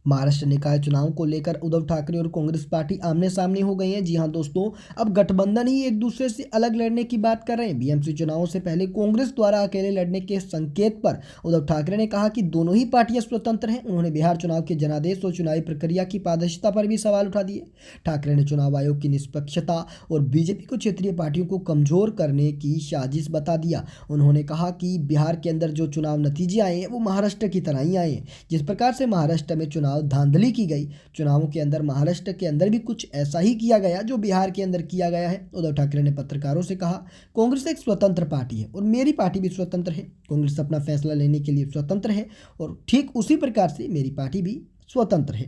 महाराष्ट्र निकाय चुनाव को लेकर उद्धव ठाकरे और कांग्रेस पार्टी आमने सामने हो गई है। जी हां दोस्तों, अब गठबंधन ही एक दूसरे से अलग लड़ने की बात कर रहे हैं। बीएमसी चुनावों से पहले कांग्रेस द्वारा अकेले लड़ने के संकेत पर उद्धव ठाकरे ने कहा कि दोनों ही पार्टियां स्वतंत्र हैं। उन्होंने बिहार चुनाव के जनादेश और चुनावी प्रक्रिया की पारदर्शिता पर भी सवाल उठा दिए। ठाकरे ने चुनाव आयोग की निष्पक्षता और बीजेपी को क्षेत्रीय पार्टियों को कमजोर करने की साजिश बता दिया। उन्होंने कहा कि बिहार के अंदर जो चुनाव नतीजे आए हैं वो महाराष्ट्र की तरह ही आए हैं। जिस प्रकार से महाराष्ट्र में चुनाव धांधली की गई, चुनावों के अंदर महाराष्ट्र के अंदर भी कुछ ऐसा ही किया गया जो बिहार के अंदर किया गया है। उद्धव ठाकरे ने पत्रकारों से कहा, कांग्रेस एक स्वतंत्र पार्टी है और मेरी पार्टी भी स्वतंत्र है। कांग्रेस अपना फैसला लेने के लिए स्वतंत्र है और ठीक उसी प्रकार से मेरी पार्टी भी स्वतंत्र है।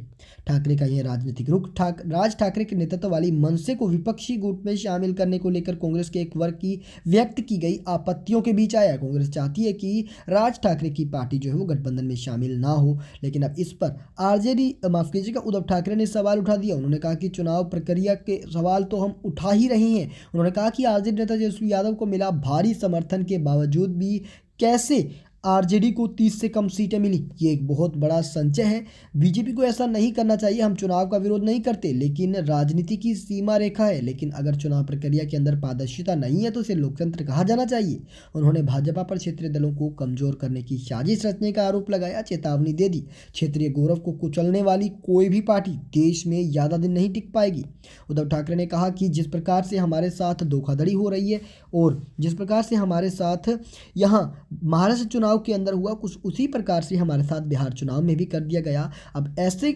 ठाकरे का यह राजनीतिक रुख राज ठाकरे के नेतृत्व वाली मनसे को विपक्षी गुट में शामिल करने को लेकर कांग्रेस के एक वर्ग की व्यक्त की गई आपत्तियों के बीच आया। कांग्रेस चाहती है कि राज ठाकरे की पार्टी जो है वो गठबंधन में शामिल ना हो, लेकिन अब इस पर आरजेडी माफ कीजिएगा उद्धव ठाकरे ने सवाल उठा दिया। उन्होंने कहा कि चुनाव प्रक्रिया के सवाल तो हम उठा ही रहे हैं। उन्होंने कहा कि आरजेडी नेता तेजस्वी यादव को मिला भारी समर्थन के बावजूद भी कैसे आरजेडी को 30 से कम सीटें मिली, ये एक बहुत बड़ा संचय है। बीजेपी को ऐसा नहीं करना चाहिए। हम चुनाव का विरोध नहीं करते, लेकिन राजनीति की सीमा रेखा है। लेकिन अगर चुनाव प्रक्रिया के अंदर पारदर्शिता नहीं है तो इसे लोकतंत्र कहा जाना चाहिए। उन्होंने भाजपा पर क्षेत्रीय दलों को कमजोर करने की साजिश रचने का आरोप लगाया, चेतावनी दे दी। क्षेत्रीय गौरव को कुचलने वाली कोई भी पार्टी देश में ज़्यादा दिन नहीं टिक पाएगी। उद्धव ठाकरे ने कहा कि जिस प्रकार से हमारे साथ धोखाधड़ी हो रही है और जिस प्रकार से हमारे साथ यहाँ महाराष्ट्र चुनाव के अंदर हुआ, कुछ उसी प्रकार से हमारे साथ बिहार चुनाव में भी कर दिया गया। अब ऐसे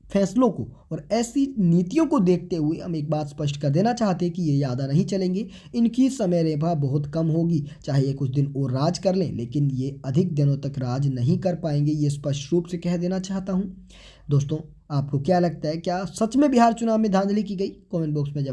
फैसलों को और ऐसी नीतियों को देखते हुए हम एक बात स्पष्ट कर देना चाहते हैं कि ये ज़्यादा नहीं चलेंगे। इनकी समय रेखा बहुत कम होगी। चाहे ये कुछ दिन और राज कर लें, लेकिन ये अधिक दिनों तक राज नहीं कर पाएंगे, ये स्पष्ट रूप से कह देना चाहता हूँ। दोस्तों, आपको क्या लगता है, क्या सच में बिहार चुनाव में धांधली की गई? कमेंट बॉक्स में जवाब